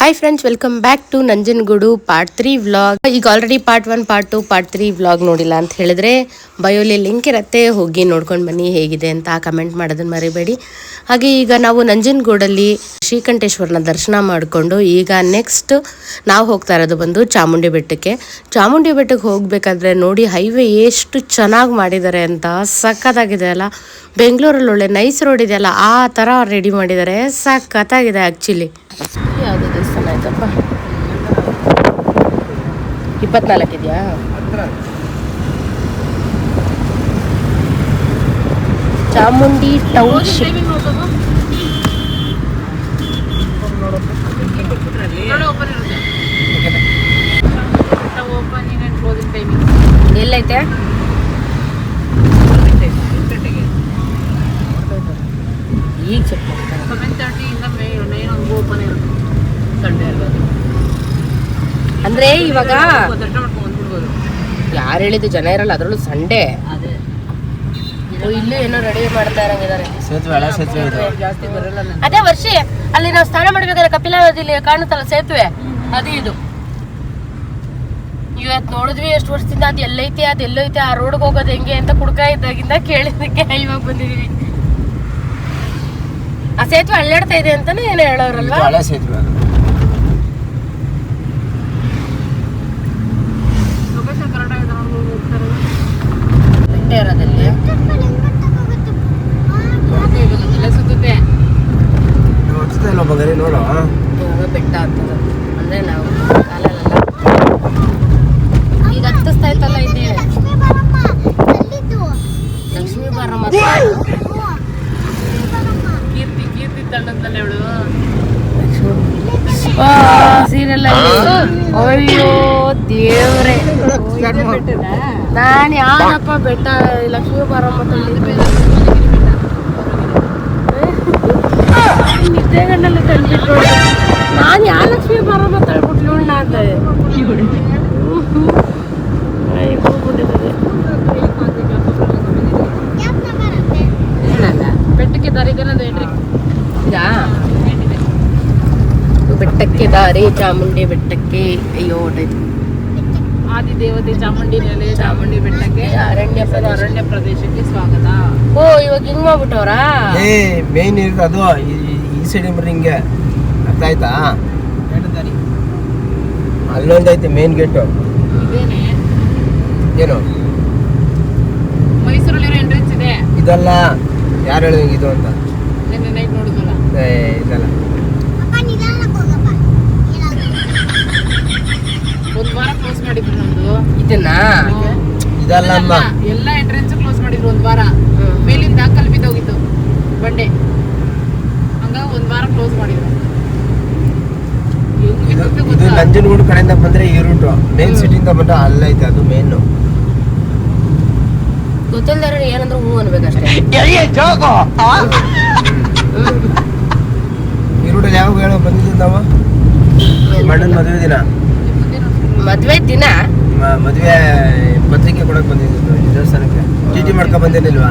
Hi friends, welcome back to Nanjangud part 3 vlog. ಈಗ already part 1, part 2, part 3 vlog ನೋಡಿಲ್ಲ ಅಂತ ಹೇಳಿದ್ರೆ ಬಯೋಲಿ ಲಿಂಕ್ ಇರುತ್ತೆ, ಹೋಗಿ ನೋಡ್ಕೊಂಡು ಬನ್ನಿ ಹೇಗಿದೆ ಅಂತ ಕಮೆಂಟ್ ಮಾಡೋದನ್ನ ಮರಿಬೇಡಿ. ಹಾಗೆ ಈಗ ನಾವು ನಂಜನಗೂಡಲ್ಲಿ ಶ್ರೀಕಂಠೇಶ್ವರನ ದರ್ಶನ ಮಾಡಿಕೊಂಡು ಈಗ ನೆಕ್ಸ್ಟ್ ನಾವು ಹೋಗ್ತಾ ಇರೋದು ಬಂದು ಚಾಮುಂಡಿ ಬೆಟ್ಟಕ್ಕೆ. ಚಾಮುಂಡಿ ಬೆಟ್ಟಕ್ಕೆ ಹೋಗಬೇಕಾದ್ರೆ ನೋಡಿ ಹೈವೇ ಎಷ್ಟು ಚೆನ್ನಾಗಿ ಮಾಡಿದ್ದಾರೆ ಅಂತ, ಸಖತ್ತಾಗಿದೆ ಅಲ್ಲ. ಬೆಂಗಳೂರಲ್ಲಿ ಒಳ್ಳೆ ನೈಸ್ ರೋಡ್ ಇದೆಯಲ್ಲ ಆ ಥರ ರೆಡಿ ಮಾಡಿದ್ದಾರೆ, ಸಖತ್ತಾಗಿದೆ ಆ್ಯಕ್ಚುಲಿ. ಯಾವುದು ದೇವಸ್ಥಾನ ಆಯ್ತಪ್ಪ, 24 ಇದೆಯಾ? ಚಾಮುಂಡಿ ಟೌನ್ಶಿಪ್. ಎಲ್ಲೈತೆ? ಈಗ ಚೆಕ್ ಮಾಡ್ತಾರೆ. 7:30 ಇಂದ 9 ಓಪನ್ ಇರುತ್ತೆ ಸಂಡೇ ಅಲ್ವಾ? ಅಂದ್ರೆ ಇವಾಗ ಯಾರು ಹೇಳಿದ್ದು ಜನ ಇರಲ್ಲ, ಅದರಲ್ಲೂ ಸಂಡೇ. ಇಲ್ಲೂ ಏನೋ ರೆಡಿ ಮಾಡ್ತಾ ಇರಂಗಿದ್ದಾರೆ. ಅದೇ ವರ್ಷಿ ಅಲ್ಲಿ ನಾವು ಸ್ನಾನ ಮಾಡ್ಬೇಕಾದ್ರೆ ಕಪಿಲಾವತಿಲಿ ಕಾಣುತ್ತಲ್ಲ ಸೇತುವೆ, ಅದು ಇದು. ಇವತ್ತು ನೋಡಿದ್ವಿ ಎಷ್ಟು ವರ್ಷದಿಂದ ಅದು ಎಲ್ಲೈತೆ ಅದು ಎಲ್ಲೈತೆ, ಆ ರೋಡ್ಗೆ ಹೋಗೋದು ಹೆಂಗೆ ಅಂತ ಕುಡ್ಕ ಇದ್ದಾಗಿಂದ ಕೇಳಿದ್ದಕ್ಕೆ ಇವಾಗ ಬಂದಿದೀವಿ. ಆ ಸೇತುವೆ ಅಲ್ಲಾಡ್ತಾ ಇದೆ ಅಂತಾನೆ ಏನೋ ಹೇಳೋರಲ್ವಾ? ಇರೋದಲ್ಲಿ ಬೆಟ್ಟ ಆಗ್ತದ ಅಂದ್ರೆ ನಾವು ಕಾಲಲ್ಲ ಈಗ ಹತ್ತಿಸ್ತಾ ಇತ್ತಲ್ಲ ಇದೆ ಲಕ್ಷ್ಮೀ ಬಾರಮ್ಮ ಕೀರ್ತಿ ತಂಡದಲ್ಲ ಇವಳು ಸೀರಿಯಲ್. ಅಯ್ಯೋ ದೇವ್ರೆ, ನಾನು ಯಾರಪ್ಪ ಬೆಟ್ಟ ಲಕ್ಷ್ಮೀ ಬಾರಮ್ಮ ನಿದ್ದೆಗಣ್ಣಲ್ಲಿ ತಂದ್ಬಿಟ್ರು. ನಾನು ಯಾವ ಲಕ್ಷ್ಮೀ ಬಾರಮ್ಮ ತಳ್ಬಿಟ್ಲು ಅಂತ ಬೆಟ್ಟಕ್ಕೆ ದಾರಿದೇನದು ಏನ್ರಿ? ಬೆಟ್ಟಕ್ಕೆ ದಾರಿ ಚಾಮುಂಡಿ ಬೆಟ್ಟಕ್ಕೆ. ಅಯ್ಯೋ ಆದಿದೇವತೆ ಚಾಮುಂಡಿ ನೆಲೆ ಚಾಮುಂಡಿ ಬೆಟ್ಟಕ್ಕೆ ಅರಣ್ಯ ಪ್ರದೇಶಕ್ಕೆ ಸ್ವಾಗತ. ಓ ಇವಾಗ ಹಿಂಗ್ ಮಾಡ್ಬಿಟ್ಟವ್ರಾ? ಮೇನ್ ಇರೋದು ಅದು ಈ ಸೈಡ್ ಬರ್ರಿ, ಹಿಂಗೆ ಅರ್ಥ ಆಯ್ತಾ? ಅಲ್ಲೊಂದೈತೆ ಮೇನ್ ಗೇಟ್. ಇದೇನೆ ಏನು ಮೈಸೂರಲ್ಲಿರೋ ಎಂಟ್ರೆನ್ಸ್ ಇದೆ. ಇದಲ್ಲ, ಯಾರು ಹೇಳಿದಂಗೆ ಇದು ಅಂತ? ನೈಟ್ ನೋಡಿದ್ವಲ್ಲ, ಇದಲ್ಲ. ಒಂದ್ ವಾರ ಕ್ಲೋಸ್ ಮಾಡಿದ್ರು ನಮ್ದು ಇದನ್ನ. ಇದಲ್ಲ ಅಮ್ಮ, ಎಲ್ಲ ಎಂಟ್ರೆನ್ಸ್ ಕ್ಲೋಸ್ ಮಾಡಿದ್ರು ಒಂದ್ ವಾರ. ಮೇಲಿಂದ ಕಲ್ ಬಿದ್ದೋಗಿತ್ತು ಬಂಡೆ, ಹಂಗ ಒಂದ್ ವಾರ ಕ್ಲೋಸ್ ಮಾಡಿದ್ರು. ಇದು ನಂಜನಗೂಡು ಕಡೆಯಿಂದ ಬಂದ್ರೆ ಈ ರೂಟ್, ಮೇನ್ ಸಿಟಿಯಿಂದ ಬಂದ್ರೆ ಅಲ್ಲೈತೆ ಅದು ಮೇನ್. ಗೊತ್ತಿಲ್ದಾರ ಏನಂದ್ರೆ ಹೂ ಅನ್ಬೇಕಷ್ಟೇ. ಈ ರೂಟಲ್ಲಿ ಯಾವಾಗ ಹೇಳೋ ಬಂದಿದ್ದು ನಾವು? ಮಣ್ಣನ ಮದುವೆ ದಿನ, ಮದ್ವೆ ದಿನ ಮದುವೆ ಪತ್ರಿಕೆ ಕೊಡಕ್ ಬಂದಿದ್ದು ದೇವಸ್ಥಾನಕ್ಕೆ. ಟಿ ಮಾಡ್ಕೊಂಡ್ ಬಂದೇನಿಲ್ವಾ?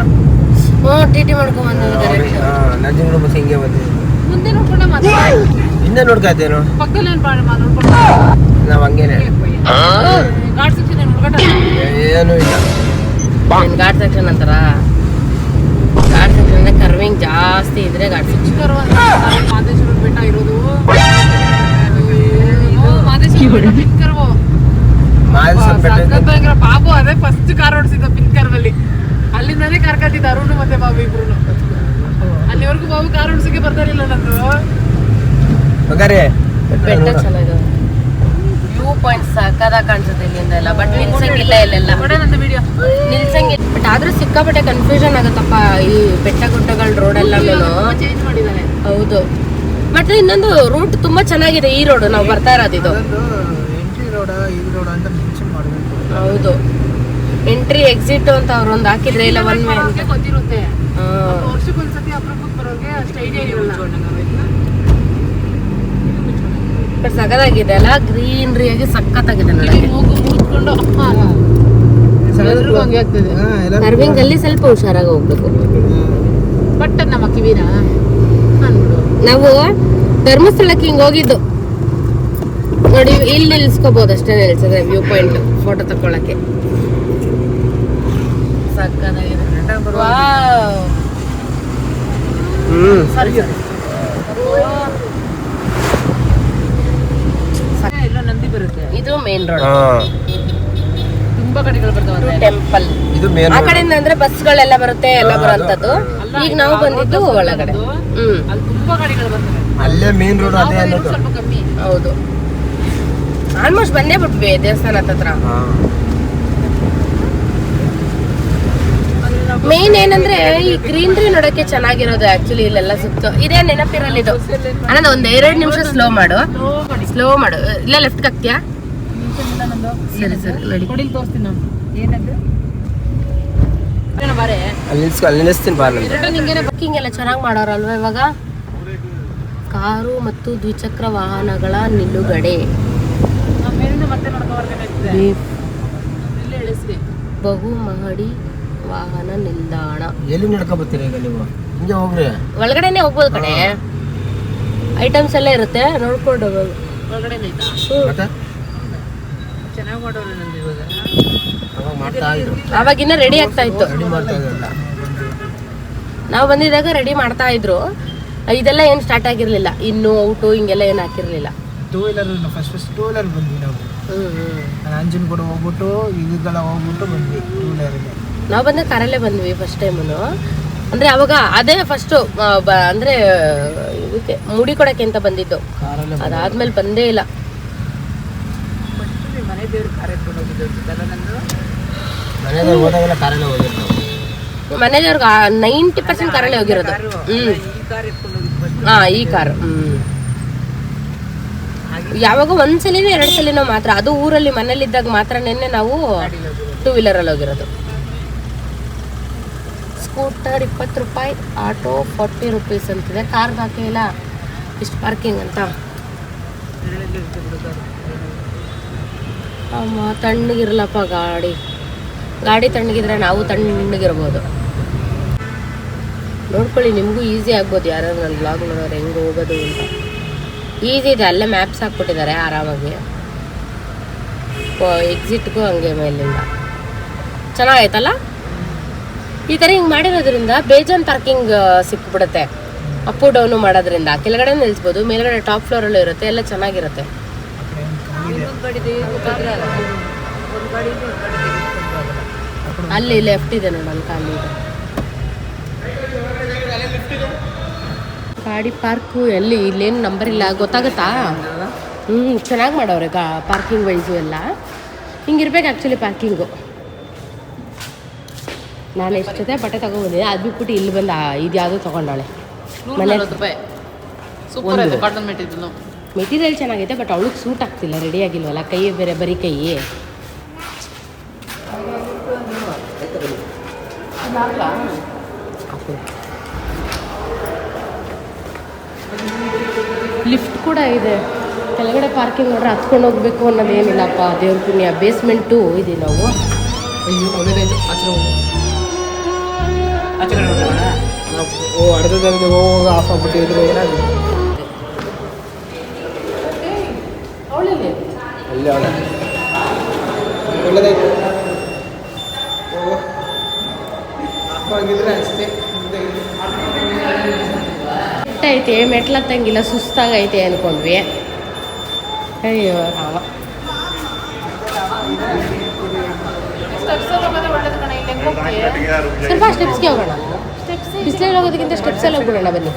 ಟಿ ಮಾಡ್ಕೊಂಡ್ ಬಂದಿದ್ದಾರೆ. ನಂಜನಗೂಡು ಬಸ್ ಹಿಂಗೆ ಬಂದಿದ್ದು. ಮುಂದೆ ನೋಡ್ಕೊಂಡ ಹಿಂದೆ ನೋಡ್ಕಾತೇನು? ನಾವ್ ಹಂಗೇನೆ ಏನು ಇಲ್ಲ. ಘಾಟ್ ಸೆಕ್ಷನ್ ಅಂತಾರ. ಘಾಟ್ ಸೆಕ್ಷನ್ ಅಂದ್ರೆ ಕರ್ವಿಂಗ್ ಜಾಸ್ತಿ ಇದ್ರೆ ಘಾಟ್ ಸೆಕ್ಷನ್. ಮಾದೇಶ್ವರ ಬೆಟ್ಟ ಇರೋದು ಬಾಬು ಅದೇ ಫಸ್ಟ್ ಕಾರ್ ಓಡಿಸಿದ ಪಿಂಕ್ ಕರ್ವಲ್ಲಿ. ಅಲ್ಲಿಂದಾನೇ ಕಾರ್ ಕಟ್ಟಿದ್ದ ಅರುಣ್ ಮತ್ತೆ ಬಾಬು ಇಬ್ರು. ಅಲ್ಲಿವರೆಗೂ ಬಾಬು ಕಾರ್ ಓಡಿಸಕ್ಕೆ ಬರ್ತಾರಿಲ್ಲ ನಂದು. ಬೆಟ್ಟ ಚೆನ್ನಾಗಿದೆ, ವ್ಯೂ ಪಾಯಿಂಟ್ ಸಕ್ಕದಾಗಿ ಕಾಣಿಸುತ್ತೆ ಇಲ್ಲಿಂದ ಎಲ್ಲ. ಬಟ್ ನಿಲ್ಸಂಗಿಲ್ಲ, ಇಲ್ಲೆಲ್ಲ ನಿಲ್ಸಂಗಿಲ್ಲ. ಬಟ್ ಆದ್ರೂ ಸಿಕ್ಕಾಪಟ್ಟೆ ಕನ್ಫ್ಯೂಷನ್ ಆಗುತ್ತಪ್ಪ ಈ ಬೆಟ್ಟ ಗುಡ್ಡಗಳ ರೋಡ್ ಎಲ್ಲ ಚೇಂಜ್ ಮಾಡಿದ್ದಾರೆ. ಹೌದು, ಮತ್ತೆ ಇನ್ನೊಂದು ರೂಟ್ ತುಂಬಾ ಚೆನ್ನಾಗಿದೆ. ಈ ರೋಡ್ ನಾವು ಬರ್ತಾ ಇರೋದು ಇದು ಹೌದು. ಎಂಟ್ರಿ ಎಕ್ಸಿಟ್ ಅಂತ ಅವ್ರೊಂದು ಹಾಕಿದ್ರೆ ಇಲ್ಲ ಒನ್ ವೇ ಅಂತ ಗೊತ್ತಿರುತ್ತೆ. ಸಖತ್ತಾಗಿದೆ ಅಲ್ಲ, ಗ್ರೀನ್ರಿ ಆಗಿ ಸಖತ್ತಾಗಿದೆ. ಕರ್ವಿಂಗ್ ಅಲ್ಲಿ ಸ್ವಲ್ಪ ಹುಷಾರಾಗಿ ಹೋಗ್ಬೇಕು. ಬಟ್ ನಮ್ಮ ಕಿವಿನ ನಾವು ಧರ್ಮಸ್ಥಳಕ್ಕೆ ಹಿಂಗ್ ಹೋಗಿದ್ದು ನೋಡಿ ಇಲ್ಲಿ ನಿಲ್ಸ್ಕೋಬಹುದು ಅಷ್ಟೇ, ನಿಲ್ಸಿದ್ರೆ ವ್ಯೂ ಪಾಯಿಂಟ್ ಫೋಟೋ ತಕೊಳ್ಳಕ್ಕೆ. ನಂದಿ ಬರುತ್ತೆ. ಇದು ಮೇನ್ ರೋಡ್, ತುಂಬಾ ಕಡೆಗಳು ಬರ್ತವೆ. ಟೆಂಪಲ್ ಇದು ಮೇನ್ ಆ ಕಡೆಯಿಂದ ಅಂದ್ರೆ ಬಸ್ಗಳೆಲ್ಲ ಬರುತ್ತೆ, ಎಲ್ಲ ಬರೋಂಥದ್ದು. ಈಗ ನಾವು ಬಂದಿದ್ದು ಒಳಗಡೆ. ಅಲ್ಲಿ ತುಂಬಾ ಕಡೆಗಳು ಬರ್ತವೆ. ಅಲ್ಲೇ ಮೇನ್ ರೋಡ್ ಅದೇ ಅನ್ನೋದು. ಸ್ವಲ್ಪ ಕಮ್ಮಿ. ಹೌದು, ಆಲ್ಮೋಸ್ಟ್ ಬಂದೇ ಬಿಟ್ವಿ ದೇವಸ್ಥಾನ ಹತ್ರ. ಮೇನ್ ಏನಂದ್ರೆ ಈ ಗ್ರೀನ್ರಿ ನೋಡಕ್ಕೆ ಚೆನ್ನಾಗಿರೋದು. ಆಕ್ಚುಲಿ ಇಲ್ಲೆಲ್ಲ ಸುತ್ತ ಇದೇ ನೆನಪಿರಲ್ಲ ಇದು. ಅನ್ನೋದು ಒಂದ್ 2 ನಿಮಿಷ ಸ್ಲೋ ಮಾಡು. ಇಲ್ಲ ಲೆಫ್ಟ್ ಹಾಕ್ತೀಯಾ? ಸರಿ ನೋಡಿ. ಕೊಡಿಲ್ ತೋರಿಸ್ತೀನಿ ನಾನು. ಏನಂದ್ರೆ ಬಾರೆ ಅಲ್ಲಿ ನಿಲ್ಲಿಸ್ತೀನಿ ಬಾ. ಬುಕ್ಕಿಂಗ್ ಎಲ್ಲ ಚೆನ್ನಾಗಿ ಮಾಡೋರಲ್ವಾ ಇವಾಗ? ಕಾರು ಮತ್ತು ದ್ವಿಚಕ್ರ ವಾಹನಗಳ ನಿಲುಗಡೆ, ಮೇಲಿಂದ ಮತ್ತೆ ನೋಡ್ಕೊ ಬರ್ಬೇಕಾಗ್ತದೆ. ಇಲ್ಲೇ ಇಳಿಸ್ರಿ. ಬಹುಮಹಡಿ ವಾಹನ ನಿಲ್ದಾಣ. ಎಲ್ಲಿ ನಡ್ಕೊ ಬರ್ತೀರಿ ಈಗ ನೀವು? ಹಿಂಗೆ ಹೋಗ್ರಿ, ಒಳಗಡೆನೆ ಹೋಗ್ಬೋದು ಕಣೆ. ಐಟಮ್ಸ್ ಎಲ್ಲ ಇರುತ್ತೆ, ನೋಡ್ಕೊಂಡು ಹೋಗೋದು. ಒಳಗಡೆ ಐತಾ? ಮತ್ತೆ ಚೆನ್ನಾಗಿ ಮಾಡೋರು ನಂದು ಇವಾಗ. ಅವಾಗ ಮಾಡ್ತಾ ಇದ್ರು, ಅವಾಗಿನ್ನ ರೆಡಿ ಆಗ್ತಾ ಇತ್ತು. ರೆಡಿ ಮಾಡ್ತಾ ಇದ್ರಲ್ಲ. ನಾವು ಬಂದಿದ್ದಾಗ ರೆಡಿ ಮಾಡ್ತಾ ಇದ್ರು. ಇದೆಲ್ಲ ಏನು ಸ್ಟಾರ್ಟ್ ಆಗಿರ್ಲಿಲ್ಲ ಇನ್ನು, ಔಟು ಹಿಂಗೆಲ್ಲ ಏನು ಹಾಕಿರ್ಲಿಲ್ಲ. Two wheeler first two wheeler ಬಂದ್ವಿ ನಾವು. ಅಂಜನ್ ಕೂಡ ಹೋಗ್ಬಿಟ್ಟು ಇದೆಲ್ಲ ಹೋಗ್ಬಿಟ್ಟು ಬಂದ್ವಿ ಟೂ ವೀಲರಲ್ಲಿ. ನಾವು ಬಂದ ಕಾರಲ್ಲೇ ಬಂದ್ವಿ ಫಸ್ಟ್ ಟೈಮು. ಅಂದ್ರೆ ಅವಾಗ ಅದೇ ಫಸ್ಟು ಅಂದ್ರೆ ಇದಕ್ಕೆ ಮುಡಿ ಕೊಡಕ್ಕೆ ಅಂತ ಬಂದಿದ್ದು. ಅದಾದ್ಮೇಲೆ ಬಂದೇ ಇಲ್ಲ. ಮನೆ ದೇವ್ರ ಕಾರ್ ಎತ್ಕೊಂಡು ಹೋಗಿದ್ದು ನಂದು. ಮನೆಗೆ ಹೋದಾಗೆಲ್ಲ ಕಾರಲ್ಲೇ ಹೋಗಿರ್ತಾವೆ. ಮನೆದೇವ್ರಿಗೆ 90% ಕಾರಲ್ಲೇ ಹೋಗಿರೋದು. ಈ ಕಾರ್ ಎತ್ಕೊಂಡು ಹೋಗಿದ್ದು. ಹಾ, ಈ ಕಾರು. ಯಾವಾಗ ಒಂದ್ಸಲಿನೋ 2 ಸಲಿನೋ ಮಾತ್ರ, ಅದು ಊರಲ್ಲಿ ಮನೇಲಿದ್ದಾಗ ಮಾತ್ರನೇ ನಾವು ಟೂ ವೀಲರಲ್ಲಿ ಹೋಗಿರೋದು. ಸ್ಕೂಟರ್ 20 ರೂಪಾಯಿ, ಆಟೋ 40 ರೂಪೀಸ್ ಅಂತಿದೆ. ಕಾರ್ಗೆ ಹಾಕಿಲ್ಲ ಇಷ್ಟು ಪಾರ್ಕಿಂಗ್ ಅಂತ. ಅಮ್ಮ ತಣ್ಣಗಿರಲಪ್ಪ ಗಾಡಿ ತಣ್ಣಗಿದ್ರೆ ನಾವು ತಣ್ಣಗಿರ್ಬೋದು. ನೋಡ್ಕೊಳ್ಳಿ, ನಿಮಗೂ ಈಸಿ ಆಗ್ಬೋದು. ಯಾರಾದ್ರು ನನ್ನ ಬ್ಲಾಗ್ ನೋಡೋರು ಹೆಂಗೆ ಹೋಗೋದು ಅಂತ ಈಸಿ ಇದೆ. ಅಲ್ಲೇ ಮ್ಯಾಪ್ಸ್ ಹಾಕ್ಬಿಟ್ಟಿದ್ದಾರೆ ಆರಾಮಾಗಿ. ಎಕ್ಸಿಟ್ಗೂ ಹಂಗೆ ಮೇಲಿಂದ ಚೆನ್ನಾಗೈತಲ್ಲ. ಈ ಥರ ಹಿಂಗೆ ಮಾಡಿರೋದ್ರಿಂದ ಬೇಜಾನ್ ಪಾರ್ಕಿಂಗ್ ಸಿಕ್ಬಿಡುತ್ತೆ. ಅಪ್ಪು ಡೌನು ಮಾಡೋದ್ರಿಂದ ಕೆಳಗಡೆ ನಿಲ್ಲಿಸ್ಬೋದು, ಮೇಲ್ಗಡೆ ಟಾಪ್ ಫ್ಲೋರಲ್ಲೂ ಇರುತ್ತೆ, ಎಲ್ಲ ಚೆನ್ನಾಗಿರುತ್ತೆ. ಅಲ್ಲಿ ಲೆಫ್ಟ್ ಇದೆ ನೋಡಿ, ಅಲ್ಲಿ ಖಾಲಿ ಇದೆ ಗಾಡಿ ಪಾರ್ಕು. ಎಲ್ಲಿ ಇಲ್ಲೇನು ನಂಬರ್ ಇಲ್ಲ, ಗೊತ್ತಾಗುತ್ತಾ? ಚೆನ್ನಾಗಿ ಮಾಡವ್ರೆ ಪಾರ್ಕಿಂಗ್ ವೈಸು ಎಲ್ಲ. ಹಿಂಗಿರ್ಬೇಕು ಆ್ಯಕ್ಚುಲಿ ಪಾರ್ಕಿಂಗು. ನಾನು ಎಷ್ಟು ಜೊತೆ ಬಟ್ಟೆ ತೊಗೊಂಡ್ಬಂದಿದ್ದೆ, ಅದು ಬಿಟ್ಬಿಟ್ಟು ಇಲ್ಲಿ ಬಂದು ಇದು ಯಾವುದೋ ತೊಗೊಂಡಾಳೆ. ಮನೆ ಮೆಟೀರಿಯಲ್ ಚೆನ್ನಾಗೈತೆ, ಬಟ್ ಅವಳಿಗೆ ಸೂಟ್ ಆಗ್ತಿಲ್ಲ, ರೆಡಿ ಆಗಿಲ್ವಲ್ಲ. ಕೈ ಬೇರೆ ಬರೀ ಕೈ. ಲಿಫ್ಟ್ ಕೂಡ ಇದೆ ಕೆಳಗಡೆ. ಪಾರ್ಕಿಂಗ್ ನೋಡ್ರೆ ಹತ್ಕೊಂಡು ಹೋಗ್ಬೇಕು ಅನ್ನೋದೇನಿಲ್ಲಪ್ಪ. ದೇವ್ರ ಪುಣ್ಯ ಬೇಸ್ಮೆಂಟು ಇದೆ. ನಾವು ಅರ್ಧದಲ್ಲಿ ಹೋಗುವಾಗ ಆಫ್ ಆಗ್ಬಿಟ್ಟಿದ್ರು. ಏನಾಗಿದೆ ಅಲ್ಲಿ ಅವಳೆ ಒಳ್ಳೆದಾಯ್ತು. ಆಫ್ ಆಗಿದ್ರೆ ಅಷ್ಟೇ. ಐತೆ ಮೆಟ್ಲತ್ತಂಗಿಲ್ಲ, ಸುಸ್ತಾಗೈತೆ ಅಂದ್ಕೊಂಡ್ವಿ. ಅಯ್ಯೋ ರಾಮ. ಸ್ವಲ್ಪ ಸ್ಟೆಪ್ಸ್ಗೆ ಹೋಗೋಣ. ಬಿಸಿಲಲ್ಲಿ ಹೋಗೋದಕ್ಕಿಂತ ಸ್ಟೆಪ್ಸಲ್ಲಿ ಹೋಗ್ಬಿಡೋಣ ಬನ್ನಿ.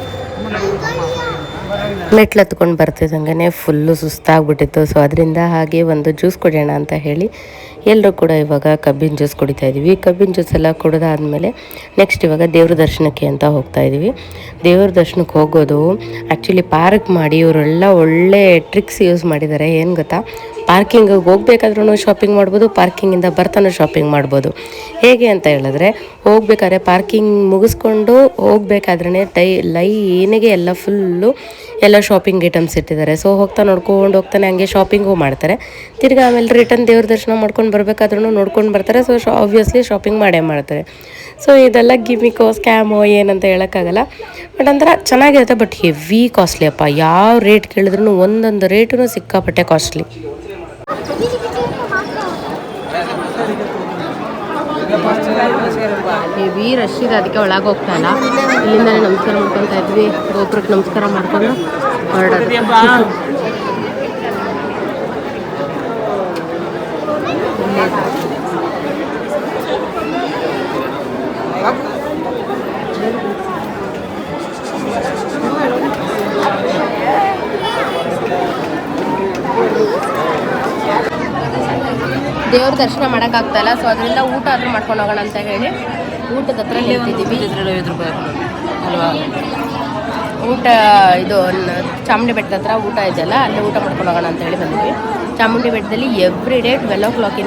ಮೆಟ್ಲು ಹತ್ಕೊಂಡು ಬರ್ತಿದ್ದಂಗೆ ಫುಲ್ಲು ಸುಸ್ತಾಗ್ಬಿಟ್ಟಿತ್ತು. ಸೊ ಅದರಿಂದ ಹಾಗೆ ಒಂದು ಜ್ಯೂಸ್ ಕುಡಿಯೋಣ ಅಂತ ಹೇಳಿ ಎಲ್ಲರೂ ಕೂಡ ಇವಾಗ ಕಬ್ಬಿನ ಜ್ಯೂಸ್ ಕುಡಿತಾ ಇದ್ದೀವಿ. ಕಬ್ಬಿನ ಜ್ಯೂಸ್ ಎಲ್ಲ ಕುಡಿದಾದ್ಮೇಲೆ ನೆಕ್ಸ್ಟ್ ಇವಾಗ ದೇವ್ರ ದರ್ಶನಕ್ಕೆ ಅಂತ ಹೋಗ್ತಾ ಇದ್ದೀವಿ. ದೇವ್ರ ದರ್ಶನಕ್ಕೆ ಹೋಗೋದು ಆ್ಯಕ್ಚುಲಿ ಪಾರ್ಕ್ ಮಾಡಿ ಇವರೆಲ್ಲ ಒಳ್ಳೆ ಟ್ರಿಕ್ಸ್ ಯೂಸ್ ಮಾಡಿದ್ದಾರೆ. ಏನು ಗೊತ್ತಾ, ಪಾರ್ಕಿಂಗಿಗೆ ಹೋಗ್ಬೇಕಾದ್ರೂ ಶಾಪಿಂಗ್ ಮಾಡ್ಬೋದು, ಪಾರ್ಕಿಂಗಿಂದ ಬರ್ತಾನೂ ಶಾಪಿಂಗ್ ಮಾಡ್ಬೋದು. ಹೇಗೆ ಅಂತ ಹೇಳಿದ್ರೆ ಹೋಗ್ಬೇಕಾದ್ರೆ ಪಾರ್ಕಿಂಗ್ ಮುಗಿಸ್ಕೊಂಡು ಹೋಗ್ಬೇಕಾದ್ರೆ ಲೈನಿಗೆ ಎಲ್ಲ ಫುಲ್ಲು ಎಲ್ಲ ಶಾಪಿಂಗ್ ಐಟಮ್ಸ್ ಇಟ್ಟಿದ್ದಾರೆ. ಸೊ ಹೋಗ್ತಾ ನೋಡ್ಕೊಂಡು ಹೋಗ್ತಾನೆ, ಹಂಗೆ ಶಾಪಿಂಗು ಮಾಡ್ತಾರೆ. ತಿರ್ಗಿ ಆಮೇಲೆ ರಿಟರ್ನ್ ದೇವ್ರ ದರ್ಶನ ಮಾಡ್ಕೊಂಡು ಬರಬೇಕಾದ್ರೂ ನೋಡ್ಕೊಂಡು ಬರ್ತಾರೆ. ಸೊ ಆಬ್ವಿಯಸ್ಲಿ ಶಾಪಿಂಗ್ ಮಾಡೇ ಮಾಡ್ತಾರೆ. ಸೊ ಇದೆಲ್ಲ ಗಿಮಿಕೋ ಸ್ಕ್ಯಾಮೋ ಏನಂತ ಹೇಳೋಕ್ಕಾಗಲ್ಲ. ಬಟ್ ಒಂಥರ ಚೆನ್ನಾಗಿರುತ್ತೆ. ಬಟ್ ಹೆವಿ ಕಾಸ್ಟ್ಲಿ ಅಪ್ಪ. ಯಾವ ರೇಟ್ ಕೇಳಿದ್ರೂ ಒಂದೊಂದು ರೇಟೂ ಸಿಕ್ಕಾಪಟ್ಟೆ ಕಾಸ್ಟ್ಲಿ. ಹೆವಿ ರಶ್ ಇದೆ, ಅದಕ್ಕೆ ಒಳಗೆ ಹೋಗ್ತಾ ಇಲ್ಲ. ಇಲ್ಲಿಂದಾನೆ ನಮಸ್ಕಾರ ಮಾಡ್ಕೊತಾ ಇದ್ವಿ, ಗೋಪುರಕ್ಕೆ ನಮಸ್ಕಾರ ಮಾಡ್ಕೊಂಡು ಹೊರಡೋದು. ದೇವ್ರ ದರ್ಶನ ಮಾಡೋಕ್ಕಾಗ್ತಾ ಇಲ್ಲ. ಸೊ ಅದರಿಂದ ಊಟ ಆದರೂ ಮಾಡ್ಕೊಂಡು ಹೋಗೋಣ ಅಂತ ಹೇಳಿ ಊಟದ ಹತ್ರ ನಿಂತಿದ್ದೀವಿ. ಅಲ್ವಾ? ಊಟ ಇದು ಚಾಮುಂಡಿ ಬೆಟ್ಟದ ಹತ್ರ ಊಟ ಇದೆಯಲ್ಲ, ಅಲ್ಲೇ ಊಟ ಮಾಡ್ಕೊಂಡು ಹೋಗೋಣ ಅಂತ ಹೇಳಿ ಬಂದಿದ್ವಿ. ಚಾಮುಂಡಿ ಬೆಟ್ಟದಲ್ಲಿ ಎವ್ರಿ ಡೇ 12 o'clock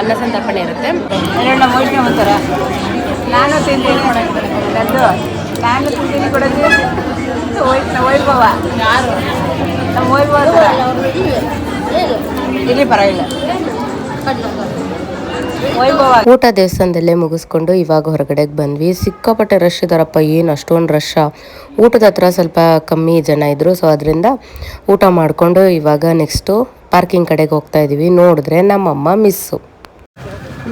ಅನ್ನ ಸಂತರ್ಪಣೆ ಇರುತ್ತೆ. ಅಂತಾರ ನಾನು ತಿಂತೀನಿ ನಾನು ತಿಂತೀನಿ ಕೊಡೋದು ವೈಭವ ಯಾರು ನಮ್ಮ ವೈಭವ ಇಲ್ಲಿ ಪರವಾಗಿಲ್ಲ. ಊಟ ದೇವಸ್ಥಾನದಲ್ಲೇ ಮುಗಿಸ್ಕೊಂಡು ಇವಾಗ ಹೊರಗಡೆಗೆ ಬಂದ್ವಿ. ಸಿಕ್ಕಾಪಟ್ಟೆ ರಶ್ ಇದ್ದಾರಪ್ಪ, ಏನು ಅಷ್ಟೊಂದು ರಶ್. ಊಟದ ಹತ್ರ ಸ್ವಲ್ಪ ಕಮ್ಮಿ ಜನ ಇದ್ದರು. ಸೊ ಅದರಿಂದ ಊಟ ಮಾಡಿಕೊಂಡು ಇವಾಗ ನೆಕ್ಸ್ಟು ಪಾರ್ಕಿಂಗ್ ಕಡೆಗೆ ಹೋಗ್ತಾ ಇದ್ದೀವಿ. ನೋಡಿದ್ರೆ ನಮ್ಮಮ್ಮ ಮಿಸ್ಸು.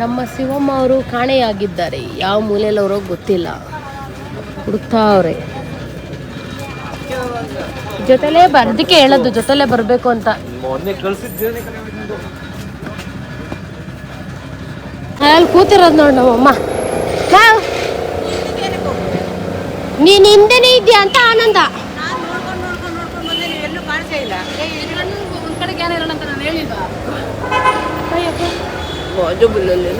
ನಮ್ಮ ಶಿವಮ್ಮ ಅವರು ಕಾಣೆಯಾಗಿದ್ದಾರೆ. ಯಾವ ಮೂಲೆಯಲ್ಲಿ ಅವ್ರಿಗೆ ಗೊತ್ತಿಲ್ಲ, ಹುಡುಕ್ತಾ ಅವ್ರೆ. ಜೊತೆಲೇ ಅದಕ್ಕೆ ಹೇಳೋದು ಜೊತೆಲೇ ಬರಬೇಕು ಅಂತ. ಅಲ್ಲಿ ಕೂತಿರೋದು ನೋಡಿ ನಮ್ಮಮ್ಮ. ನೀನು ಹಿಂದೆನೇ ಇದೆಯಾ ಅಂತ ಆನಂದ.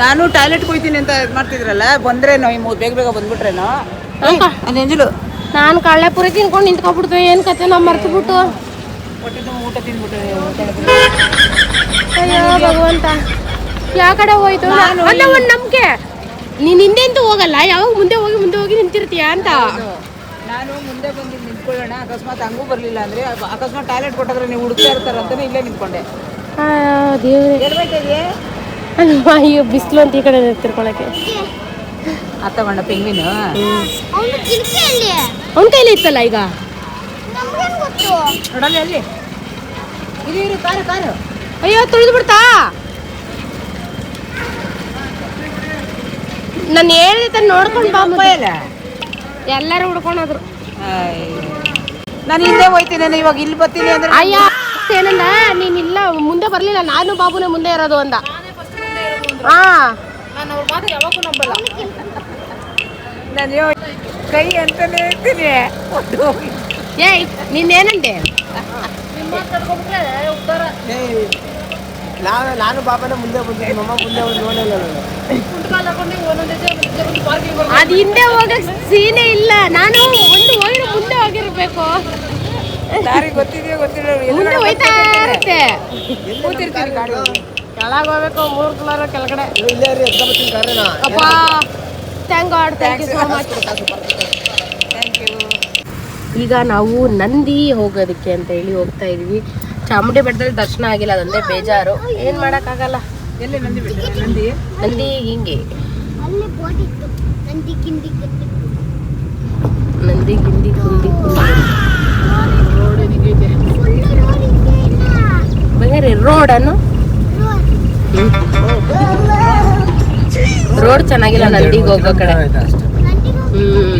ನಾನು ಟಾಯ್ಲೆಟ್ ಹೋಗ್ತೀನಿ ಅಂತ ಮಾಡ್ತಿದ್ರಲ್ಲ, ಬಂದ್ರೇನೋ ಬೇಗ ಬೇಗ ಬಂದ್ಬಿಟ್ರೇನೋ ಅಂಜಲು. ನಾನು ಕಳ್ಳೆಪುರಿ ತಿನ್ಕೊಂಡು ನಿಂತ್ಕೊಬಿಡ್ತು. ಏನು ಕತೆ ನಾವು ಮರ್ತು ಬಿಟ್ಟು. ಊಟ ತಿನ್ಬಿಟ್ಟು ಅಯ್ಯೋ ಭಗವಂತ, ಯಾವ ಕಡೆ ಹೋಯ್ತು ಅಲ್ಲ ಒಂದು ನಂಬಿಕೆ. ನೀನು ಹಿಂದೆ ಅಂತೂ ಹೋಗಲ್ಲ, ಯಾವಾಗ ಮುಂದೆ ಹೋಗಿ ನಿಂತಿರ್ತೀಯ ಅಂತ. ನಾನು ಮುಂದೆ ಬಂದು ನಿಂತ್ಕೊಳ್ಳೋಣ, ಅಕಸ್ಮಾತ್ ಹಂಗೂ ಬರಲಿಲ್ಲ ಅಂದರೆ ಅಕಸ್ಮಾತ್ ಟಾಯ್ಲೆಟ್ ಕೊಟ್ಟಾದ್ರೆ ನೀವು ಹುಡುಕ್ತಾ ಇರ್ತಾರೆ ಅಂತಾನೆ ಇಲ್ಲೇ ನಿಂತ್ಕೊಂಡೆ. ದೇವ್ರೆ ಅಯ್ಯೋ ಬಿಸಿಲು ಅಂತ ಈ ಕಡೆ ತಿರ್ಕೊಳಕ್ಕೆ. ತಗೊಂಡ ಪೆಂಗ್ವಿನ್ ಅವನ ಕೈಲಿ ಇತ್ತಲ್ಲ ಈಗ. ನೋಡಲ್ಲ ಅಲ್ಲಿ ಇದು ಕಾರು ಕಾರು. ಅಯ್ಯೋ ತುಳಿದು ಬಿಡ್ತಾ. ನಾನು ಹೇಳಿದ ನೋಡ್ಕೊಂಡು ಬಾ. ಇಲ್ಲ ಎಲ್ಲರೂ ಹುಡ್ಕೊಂಡೋದ್ರು. ನಾನು ಹಿಂದೆ ಹೋಯ್ತೀನಿ, ಇವಾಗ ಇಲ್ಲಿ ಬರ್ತೀನಿ ಅಂದ್ರೆ ಅಯ್ಯ ಏನಂದ, ನೀನಿಲ್ಲ ಮುಂದೆ ಬರ್ಲಿಲ್ಲ, ನಾನು ಬಾಬುನೇ ಮುಂದೆ ಇರೋದು ಅಂದ. ಹಾ ನಾನು ಅವ್ರ ಮಾತು ಯಾವಾಗೂ ನಂಬಲ್ಲ. ನಾನು ಕೈ ಅಂತಾನೆ ಇರ್ತೀನಿ. ಏಯ್ ನೀನೇನಂದೆ? ನಾನು ಬಾಬಾನ ಮುಂದೆ ಬಂದಿದ್ದೀನಿ, ಮಮ್ಮ ಮುಂದೆ ನೋಡಲ್ಲ. ಅದು ಹಿಂದೆ ಹೋಗಕ್ ಸೀನೇ ಇಲ್ಲ. ನಾನು ಒಂದು ಹೋಗಿರೋ ಮುಂದೆ ಹೋಗಿರ್ಬೇಕು. ದಾರಿ ಗೊತ್ತಿದೆಯೋ ಗೊತ್ತಿಲ್ಲ, ಮುಂದೆ ಹೋಯ್ತಾ ಇರುತ್ತೆ. ಕೂತಿರ್ತೀನಿ ಗಾಡಿ ಕೆಳಗೆ ಹೋಗ್ಬೇಕು, 3 ಕಿಲೋಮೀಟರ್ ಕೆಳಗಡೆ. ಇಲ್ಲೇ ರೀ ಎತ್ತ ಬರ್ತೀನಿ ಕಾರಣ. ಅಪ್ಪ thank god, thank you so much. Thank you. ಈಗ ನಾವು ನಂದಿ ಹೋಗೋದಕ್ಕೆ ಅಂತ ಹೇಳಿ ಹೋಗ್ತಾ ಇದೀವಿ. ಚಾಮುಂಡಿ ಬೆಟ್ಟದಲ್ಲಿ ದರ್ಶನ ಆಗಿಲ್ಲ, ಅದೊಂದೇ ಬೇಜಾರು. ಏನು ಮಾಡೋಕ್ಕಾಗಲ್ಲ. ಎಲ್ಲಿ ನಂದಿ ಬಿಟ್ಟು ನಂದಿ ಹಿಂಗೆ ನಂದಿ ಗಿಂದಿ ಕುಂದಿ ಬರೀ ರೋಡನ್ನು ರೋಡ್ ಚೆನ್ನಾಗಿಲ್ಲ ನಂದಿಗೆ ಹೋಗೋ ಕಡೆ.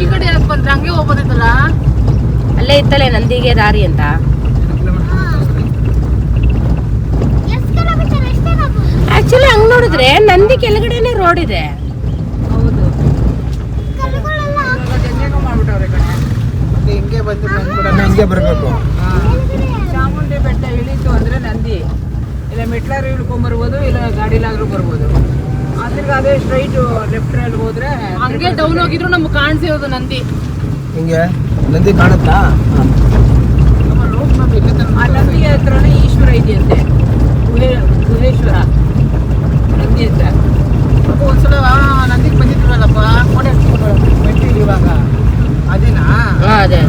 ಈ ಕಡೆ ಬಂದ್ರೆ ಹಂಗೆ ಹೋಗ್ಬೋದಿತ್ತಲ್ಲ. ಅಲ್ಲೇ ಇತ್ತಲ್ಲೇ ನಂದಿಗೆ ದಾರಿ ಅಂತ. ಆಕ್ಚುಲಿ ಹಂಗ್ ನೋಡಿದ್ರೆ ನಂದಿ ಕೆಳಗಡೆನೆ ರೋಡ್ ಇದೆ. ಹೌದು, ಮಾಡ್ಬಿಟ್ಟವ್ರೆ ಕಡೆ. ಹಿಂಗೆ ಬಂದು ಹಿಂಗೆ ಬರಬೇಕು. ಚಾಮುಂಡಿ ಬೆಟ್ಟ ಇಳಿತು ಅಂದ್ರೆ ನಂದಿ, ಇಲ್ಲ ಮೆಟ್ಲಾರು ಇಳ್ಕೊಂಡ್ಬರ್ಬೋದು, ಇಲ್ಲ ಗಾಡಿಲಾದ್ರೂ ಬರ್ಬೋದು. ಅದ್ರಿಗೆ ಅದೇ ಸ್ಟ್ರೈಟ್ ಲೆಫ್ಟ್ ಅಲ್ಲಿ ಹೋದ್ರೆ ಹಂಗೆ ಡೌನ್ ಹೋಗಿದ್ರು ನಮ್ಗೆ ಕಾಣಿಸಿರೋದು ನಂದಿ. ಹಿಂಗೆ ನಂದಿ ಕಾಣುತ್ತಾ? ಆ ನಂದಿ ಹತ್ರನೇ ಈಶ್ವರ ಇದೆಯಂತೆ, ಗುಹೆ ಇವಾಗ ಅದೇನಾ? ಅದೇ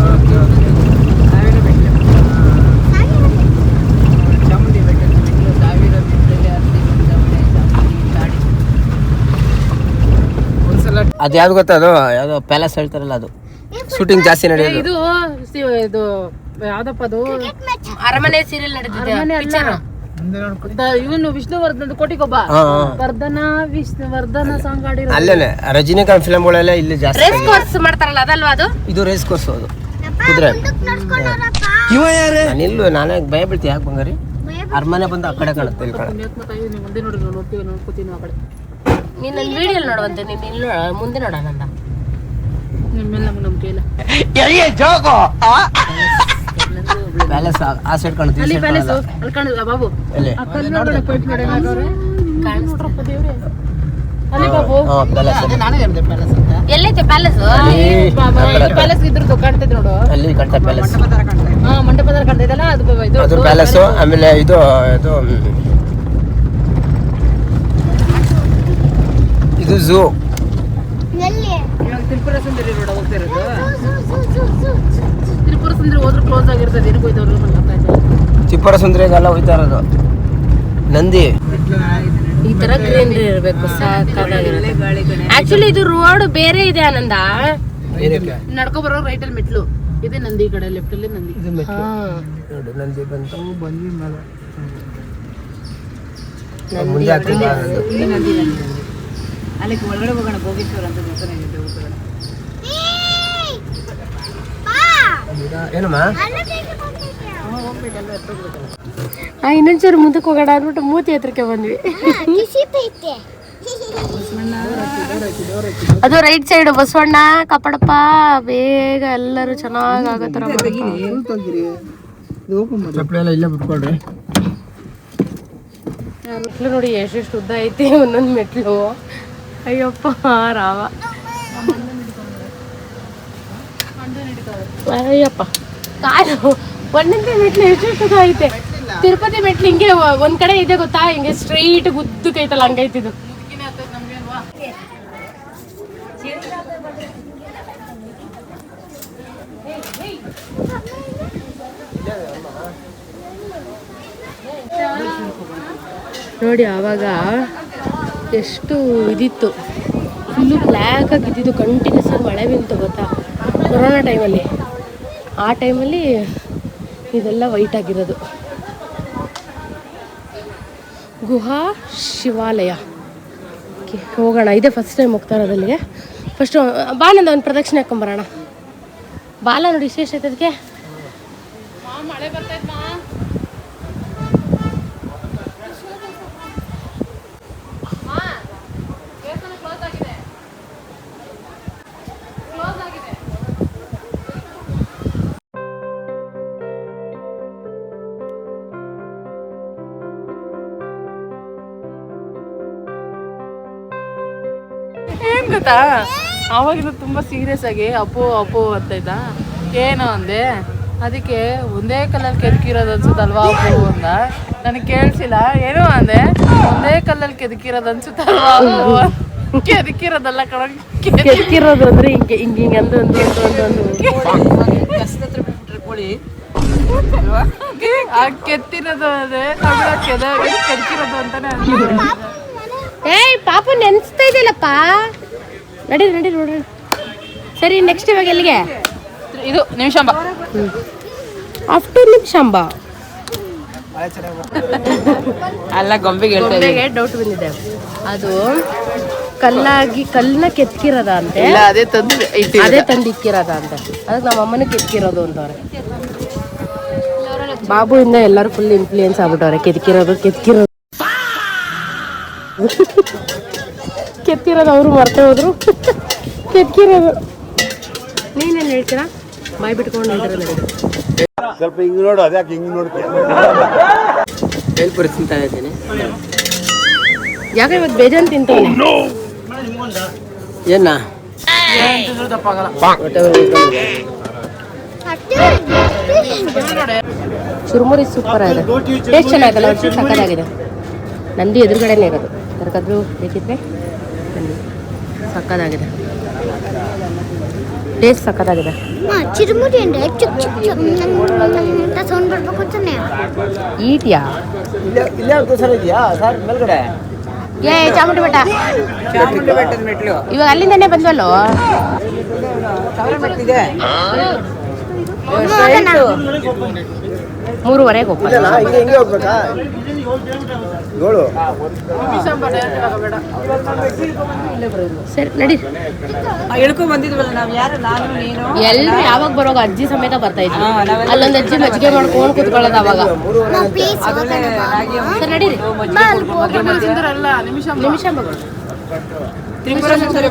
ಸಾವಿರ ಬೆಟ್ಟ ಚಾಮುಂಡಿ ಬೆಟ್ಟದ ಮೆಟ್ಲು ಸಾವಿರ ಮೆಟ್ಲಲ್ಲಿ ಹತ್ತಿ ಗಾಡಿ ಒಂದ್ಸಲ ಅದು ಯಾವ್ದು ಗೊತ್ತಾ, ಅದು ಯಾವ್ದೋ ಪ್ಯಾಲೇಸ್ ಹೇಳ್ತಾರಲ್ಲ, ಅದು ಶೂಟಿಂಗ್ ಜಾಸ್ತಿ ನಡೆಯೋದು. ಇದು ಯಾವ್ದಪ್ಪ ಅದು ಅರಮನೆ ಸೀರಿಯಲ್ ನಡೆದಿದೆ. ಅರಮನೆ ಅಲ್ಲ, ಮುಂದೆ ನೋಡ್ಕೊಂಡು ಇವನು ವಿಷ್ಣುವರ್ಧನ್ ಕೋಟಿಗೊಬ್ಬ ವರ್ಧನ ಸಾಂಗ್ ಆಡಿರೋ ಅಲ್ಲೇನೆ ರಜನಿಕಾಂತ್ ಫಿಲಮ್ಗಳೆಲ್ಲ ಇಲ್ಲಿ ಜಾಸ್ತಿ. ರೇಸ್ ಕೋರ್ಸ್ ಮಾಡ್ತಾರಲ್ಲ ಅದಲ್ವಾ ಅದು? ಇದು ರೇಸ್ ಕೋರ್ಸ್, ಅದು ಕುದುರೆ. ನಿಲ್ಲು, ನಾನೇ ಭಯ ಬೀಳ್ತಿ. ಯಾಕೆ ಬಂಗಾರಿ? ಅರಮನೆ ಬಂದು ಆ ಕಡೆ ಕಾಣುತ್ತೆ, ಇಲ್ಲಿ ಕಾಣುತ್ತೆ. ಮುಂದೆ ನೋಡಿ ನೋಡ್ಕೋತೀನಿ ಆ ಕಡೆ ನೀನ್ ನನ್ನ ವಿಡಿಯೋ ನೋಡುವಂತೆ, ನೀನ್ ಇಲ್ಲಿ ಮುಂದೆ ನೋಡೋಣ. ನಿಮ್ಮೆಲ್ಲ ನಮ್ಗೆ ನಂಬಿಕೆ ಇಲ್ಲ. ಪ್ಯಾಲೇಸ್ ಆ ಸೈಡ್ ಕಾಣುತ್ತೆ, ಈ ಅಲ್ಲಿ side ಪ್ಯಾಲೇಸ್ ಕಾಣಲ್ಲ. ಅಲ್ಲಿ ಕಾಣಿಲ್ಲ ಬಾಬು, ಎಲ್ಲಿ? ಆ ಕಲ್ಲು ನೋಡೋಣ, ಪೈಪ್ ನೋಡೋಣ ನೋಡ್ರಪ್ಪ ದೇವ್ರೆ. ಅಲ್ಲಿ ಬಾಬು ಪ್ಯಾಲೇಸ್ ನಾನೇ ಹೇಳಿದೆ ಪ್ಯಾಲೇಸ್ ಅಂತ. ಎಲ್ಲೈತೆ ಪ್ಯಾಲೇಸ್? ಪ್ಯಾಲೇಸ್ ಇದ್ರದ್ದು ಕಾಣ್ತೈತೆ ನೋಡು, ಅಲ್ಲಿ ಕಾಣ್ತಾ ಪ್ಯಾಲೇಸ್. ಹಾ ಮಂಟಪದ ಕಾಣ್ತೈತಲ್ಲ ಅದು ಇದು ಅದು ಪ್ಯಾಲೇಸ್. ಆಮೇಲೆ ಇದು ಇದು ಝೂ. ಇವಾಗ ತ್ರಿಪುರ ಸುಂದರಿ ರೋಡ್ ಹೋಗ್ತಾ ಇರೋದು. ತ್ರಿಪುರ ಸುಂದರಿ ಹೋದ್ರೆ ಕ್ಲೋಸ್ ಆಗಿರ್ತದೆ, ಏನಕ್ಕೆ ಹೋಯ್ತವ್ರು ಗೊತ್ತಾಯ್ತಾ? ತ್ರಿಪುರ ಸುಂದರಿಗೆಲ್ಲ ಹೋಯ್ತಾ ಇರೋದು. ನಂದಿ ಈ ತರ ಗ್ರೀನರಿ ಇರ್ಬೇಕು, ಸಾಕಾಗಿರುತ್ತೆ. ಗಾಳಿ ಕಣೆ. ಆಕ್ಚುಲಿ ಇದು ರೋಡ್ ಬೇರೆ ಇದೆ ಆನಂದ. ನಡ್ಕೊ ಬರೋ ರೈಟ್ ಅಲ್ಲಿ ಮೆಟ್ಲು ಇದೆ, ನಂದಿ ಈ ಕಡೆ ಲೆಫ್ಟ್ ಅಲ್ಲಿ ನಂದಿ. ಇದು ಮೆಟ್ಲು ನೋಡು, ನಂದಿ ಬಂತು. ಬಂದ್ವಿ ಮೇಲೆ ಮುಂದೆ ಆಗ್ತದೆ ಬಾ ನಂದು. ಇಲ್ಲಿ ನಂದಿ ಅಲ್ಲಿ ಒಳಗಡೆ ಹೋಗೋಣ, ಭೋಗೇಶ್ವರ ಅಂತ ದೇವಸ್ಥಾನ ಇದೆ, ಹೋಗೋಣ. ಏನಮ್ಮ? ಇನ್ನೊಂಚೂರು ಮುಂದಕ್ಕೆ ಹೋಗೋಣ ಅಂದ್ಬಿಟ್ಟು ಮೂತಿ ಹತ್ರಕ್ಕೆ ಬಂದ್ವಿ. ಅದು ರೈಟ್ ಸೈಡ್ ಬಸವಣ್ಣ ಕಾಪಾಡಪ್ಪ, ಬೇಗ ಎಲ್ಲರೂ ಚೆನ್ನಾಗ್ ಆಗತ್ತಾರ. ಚಪ್ಪಲಿ ಎಲ್ಲ ಇಲ್ಲೇ ಬಿಟ್ಕೊಡ್ರಿ. ಮೆಟ್ಲು ನೋಡಿ ಎಷ್ಟೆಷ್ಟು ಉದ್ದ ಐತಿ ಒಂದೊಂದು ಮೆಟ್ಲು. ಅಯ್ಯಪ್ಪ ರಾವ, ಅಯ್ಯಪ್ಪ ಕಾಲು ಒಂದೊಂದೇ ಮೆಟ್ಲು ಎಷ್ಟೆಷ್ಟು ಉದ್ದ ಐತೆ. ತಿರುಪತಿ ಮೆಟ್ಲು ಹಿಂಗೆ ಒಂದ್ ಕಡೆ ಇದೆ ಗೊತ್ತಾ, ಹಿಂಗೆ ಸ್ಟ್ರೈಟ್ ಗುದ್ದಕೈತಲ್ಲ ಹಂಗೈತಿದು. ನೋಡಿ ಆವಾಗ ಎಷ್ಟು ಇದಿತ್ತು, ಫುಲ್ಲು ಬ್ಲ್ಯಾಕ್ ಆಗಿದ್ದು, ಕಂಟಿನ್ಯೂಸ್ ಆಗಿ ಮಳೆ ಬಿಂತು ಗೊತ್ತಾ, ಕೊರೋನಾ ಟೈಮಲ್ಲಿ. ಆ ಟೈಮಲ್ಲಿ ಇದೆಲ್ಲ ವೈಟ್ ಆಗಿರೋದು. ಗುಹಾ ಶಿವಾಲಯ. ಓಕೆ ಹೋಗೋಣ, ಇದೇ ಫಸ್ಟ್ ಟೈಮ್ ಹೋಗ್ತಾ ಇರೋದು ಅಲ್ಲಿಗೆ. ಫಸ್ಟು ಬಾಲಂದ ಒಂದು ಪ್ರದಕ್ಷಿಣೆ ಹಾಕೊಂಬರೋಣ. ಬಾಲ ನೋಡಿ ವಿಶೇಷ ಐತೆ ಅದಕ್ಕೆ. ಮಳೆ ಬರ್ತೈತೆ ಮಾ, ಏನ್ ಗೊತ್ತಾ, ಅವಾಗಿನ ತುಂಬಾ ಸೀರಿಯಸ್ ಆಗಿ ಅಪ್ಪು ಅಪ್ಪು ಅಂತೈತಾ, ಏನು ಅಂದೆ, ಅದಕ್ಕೆ ಒಂದೇ ಕಲ್ಲಲ್ಲಿ ಕೆದಕಿರೋದು ಅನ್ಸುತ್ತಲ್ವಾ ಅಪ್ಪು ಅಂದ. ನನಗೆ ಕೇಳಿಸಿಲ್ಲ, ಏನೋ ಅಂದೆ, ಒಂದೇ ಕಲ್ಲಲ್ಲಿ ಕೆದಕಿರೋದು ಅನ್ಸುತ್ತಲ್ವಾ ಅಪ್ಪು. ಕೆದಕಿರೋದಲ್ಲ ಕಣ, ಕೆದಕಿರೋದು ಅಂದ್ರೆ ಹಿಂಗೆ ಹಿಂಗೆ ಹಿಂಗೆ ಅಂದು ಒಂದು ಕಸದ ಹತ್ರ ಬಿಟ್ಬಿಟ್ರೆ ಕೋಳಿ ಆ ಕೆತ್ತಿರೋದು ಅದೇ ಕೆದಕಿರೋದು ಅಂತಾನೆ. ಏಯ್ ಪಾಪ ನೆನ್ಸ್ತಾ ಇದೆಯಲ್ಲಪ್ಪ. ನಡೀರಿ ನಡೀರಿ ನೋಡ್ರಿ. ಸರಿ ನೆಕ್ಸ್ಟ್ ಇವಾಗ ಎಲ್ಲಿಗೆ? ಇದು ನಿಮಿಷಂಬ, ಆಫ್ಟರ್ ನಿಮಿಷಂಬ ಅಲ್ಲ ಗೊಂಬೆಗೆ ಗೊಂಬೆಗೆ ಡೌಟ್ ಬಂದಿದೆ. ಅದು ಕಲ್ಲನ್ನ ಕೆತ್ಕಿರೋದ ಅಂತೆ, ಅದೇ ತಂದು ಅದೇ ತಂದು ಇಕ್ಕಿರೋದ ಅಂತೆ. ಅದಕ್ಕೆ ನಮ್ಮ ಅಮ್ಮನ ಕೆತ್ಕಿರೋದು ಅಂತವ್ರೆ. ಬಾಬುಯಿಂದ ಎಲ್ಲರೂ ಫುಲ್ ಇನ್ಫ್ಲೂಯೆನ್ಸ್ ಆಗ್ಬಿಟ್ಟವ್ರೆ. ಕೆತ್ಕಿರೋದು ಕೆತ್ತಿರೋದು ಅವರು ಮರ್ತೇ ಹೋದ್ರು. ಕೆತ್ಕಿರೋದು ನೀನೇನು ಹೇಳ್ತೀರಾ? ಬಾಯ್ ಬಿಟ್ಕೊಂಡು ಸ್ವಲ್ಪ ಹಿಂಗ್ ನೋಡು, ಅದ್ಯಾಕೆ ಹಿಂಗ್ ನೋಡ್ತೀಯ? ಬೇಲ್ಪುರಿ ತಿಂತಾ ಇದ್ದೀನಿ. ಯಾಕೆ ಇವತ್ತು ಬೇಜಾನ್ ತಿಂತಾನೆ? ಏನ ಚುರುಮುರಿ ಸೂಪರ್ ಆಗಿದೆ, ಟೇಸ್ಟ್ ಚೆನ್ನಾಗಿದೆ, ಒಂಚೂರು ಸಕ್ಕತ್ತಾಗಿದೆ. ನಂದಿ ಎದುರುಗಡೆನೇ ಇರೋದು, ಯಾರಿಗಾದ್ರೂ ಬೇಕಿದ್ರೆ ನಂದಿ ಸಕ್ಕತ್ತಾಗಿದೆ. ಟೇಸ್ಟ್ ಸಕ್ಕತ್ತಾಗಿದೆ. ಚಿರುಮುರಿ ಅಂದ್ರೆ ಚುಕ್ ಚುಕ್ ಚುಕ್ ಅಂತ ಸೌಂಡ್ ಬರ್ಬೇಕು ಅಂತಾನೆ. ಈಟಿಯಾ ಇಲ್ಲೇ ಒಂದು ಸರ್ ಇದೆಯಾ ಸರ್ ಮೇಲ್ಗಡೆ? ಏ ಚಾಮುಂಡಿ ಬೆಟ್ಟ. ಚಾಮುಂಡಿ ಬೆಟ್ಟದ ಮೆಟ್ಲು ಇವಾಗ ಅಲ್ಲಿಂದನೇ ಬಂದ್ವಲ್ಲೋ. ಸಾವಿರ ಮೆಟ್ಟಿದೆ. 3:30 ಹೋಗ್ಬೋದು. ಹಿಂಗೆ ಹೋಗ್ಬೇಕಾ? 7 ಸರಿ ನಡಿ. ಇಳ್ಕೊಂಡ್ ಬಂದಿದ್ವಲ್ಲ ನಾವ್, ಯಾರು ನಾನು ನೀನು ಎಲ್ರು ಯಾವಾಗ ಬರೋಗ ಅಜ್ಜಿ ಸಮೇತ ಬರ್ತಾ ಇದ್ವಿ. ಅಲ್ಲೊಂದು ಅಜ್ಜಿ ಮಜ್ಜಿಗೆ ಮಾಡ್ಕೊಂಡು ಕೂತ್ಕೊಳ್ಳೋದು ಅವಾಗ. ಪ್ಲೀಸ್ ಸರಿ ನಡೀರಿ. ನಿಮಿಷ ಮಗಳು ತ್ರಿಪುರ ಸುಂದರಿ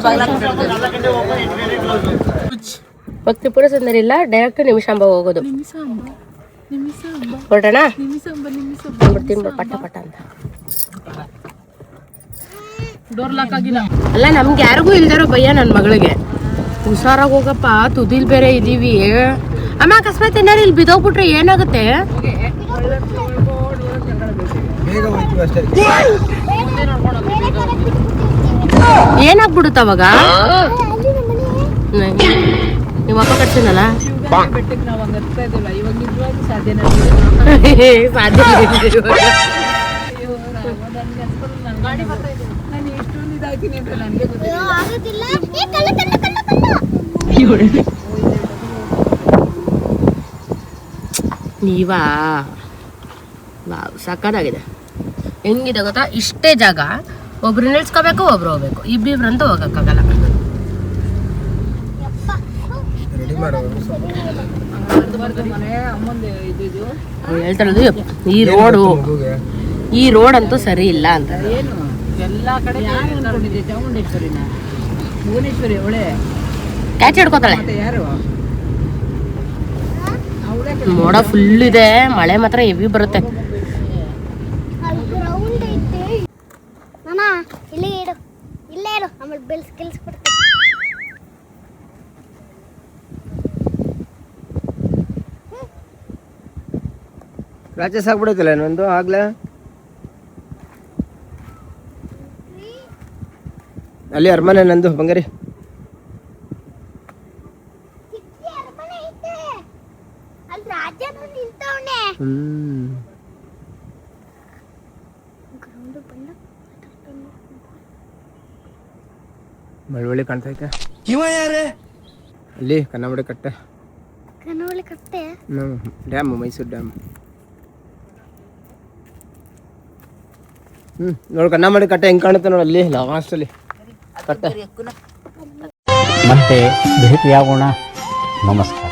ತ್ರಿಪುರ ಸುಂದರಿ ಇಲ್ಲ, ಡೈರೆಕ್ಟ್ ನಿಮಿಷಾಂಬ ಹೋಗೋದು. ಹೊರಟೋಣ ತಿನ್ಬಿಡು ಪಟ್ಟ ಪಟ್ಟ ಅಂತ. ಡೋರ್ ಲಾಕ್ ಆಗಿಲ್ಲ. ಅಲ್ಲ ನಮ್ಗೆ ಯಾರಿಗೂ ಇಲ್ದಾರೋ ಭಯ ನನ್ನ ಮಗಳಿಗೆ. ಹುಷಾರಾಗಿ ಹೋಗಪ್ಪ, ತುದಿಲ್ ಬೇರೆ ಇದೀವಿ. ಅಮ್ಮ ಅಕಸ್ಮಾತ್ ಏನಾರು ಇಲ್ಲಿ ಬಿದ್ದೋಗ್ಬಿಟ್ರೆ ಏನಾಗುತ್ತೆ? ಬೇಗ ಹೋಗ್ತೀವಿ ಅಷ್ಟೇ. ಏನಾಗ್ಬಿಡುತ್ತ ಅವಾಗ? ನೀವು ಅಪ್ಪ ಕಟ್ಸಿನಲ್ಲ ಬೆಟ್ಟಕ್ಕೆ ನಾವು ಹಂಗ ಹತ್ತಾ ಇದ್ವಲ್ಲ, ಇವಾಗ ನಿಜವಾಗಿ ಸಾಧ್ಯನೇ ಸಾಧ್ಯ ಗಾಡಿ ಬರ್ತಾ ಇದೆ. ನಾನು ಎಷ್ಟೊಂದು ಇದಾಗ್ತೀನಿ ಅಂತ ನನಗೆ ಗೊತ್ತಿಲ್ಲ. ಆಗೋದಿಲ್ಲ. ಏ ಕಳ್ಳ ಕಳ್ಳ ಕಳ್ಳ ಕಳ್ಳ. ನೀವಾ ಸಾಕಾಗಿದೆ. ಹೆಂಗಿದೆ ಗೊತ್ತಾ? ಇಷ್ಟೇ ಜಾಗ, ಒಬ್ರು ನಿಲ್ಸ್ಕೋಬೇಕು, ಒಬ್ರು ಹೋಗ್ಬೇಕು. ಇಬ್ಬಿಬ್ರಂತೂ ಹೋಗಕ್ಕಾಗಲ್ಲ. ರೆಡಿ ಮಾಡೋ ಮನೆ ಅಮ್ಮಂದು ಇದ್ದಿದ್ದು ಹೇಳ್ತಾರದು ಈ ರೋಡ್ ಅಂತೂ ಸರಿ ಇಲ್ಲ ಅಂತ. ಏನು ಎಲ್ಲಾ ಕಡೆ ಅನ್ಕೊಂಡಿದ್ದೆ. ಚಾಮುಂಡೇಶ್ವರಿನ ಭುವನೇಶ್ವರಿ ಅವಳೆ ಕ್ಯಾಚ್ ಹಿಡ್ಕೋತಾಳೆ. ಮತ್ತೆ ಯಾರು ಅವಳೆ? ಮೋಡ ಫುಲ್ ಇದೆ, ಮಳೆ ಮಾತ್ರ ಹೆವಿ ಬರುತ್ತೆ. ಅಲ್ಲಿ ಗ್ರೌಂಡ್ ಐತೆ. ಮಾಮ ಇಲ್ಲೇ ಇಡು, ಇಲ್ಲೇ ಇರು, ಆಮೇಲೆ ಬೆಲ್ಸ್ ಕೆಲ್ಸ್ ಕೊಡ್ತೀನಿ. ರಾಜೇಶ್ ಆಗ್ಬಿಡೈತಲ್ಲ ಇನ್ನೊಂದು ಆಗ್ಲೇ. ಅಲ್ಲಿ ಅರಮನೆ ನಂದು ಬಂಗಾರಿ. ಚಿಕ್ಕಿ ಅರಮನೆ ಐತೆ, ಅಲ್ಲಿ ರಾಜ ಬಂದು ನಿಂತವನೆ. ಗ್ರೌಂಡ್ ಬಂದು ಮಳವಳ್ಳಿ ಕಾಣ್ತೈತೆ. ಅಲ್ಲಿ ಕನ್ನಂಬಾಡಿ ಕಟ್ಟೆ, ಕನ್ನೋಳಿ ಕಟ್ಟೆ. Dam, Mysuru dam. ನೋಡು ಕನ್ನಂಬಾಡಿ ಕಟ್ಟೆ ಹೆಂಗ್ ಕಾಣುತ್ತೆ ನೋಡಿ ಅಲ್ಲಿ ಲಾಸ್ಟ್ ಅಲ್ಲಿ ಕಟ್ಟೆ. ಮತ್ತೆ ಭೇಟಿಯಾಗೋಣ. ನಮಸ್ಕಾರ.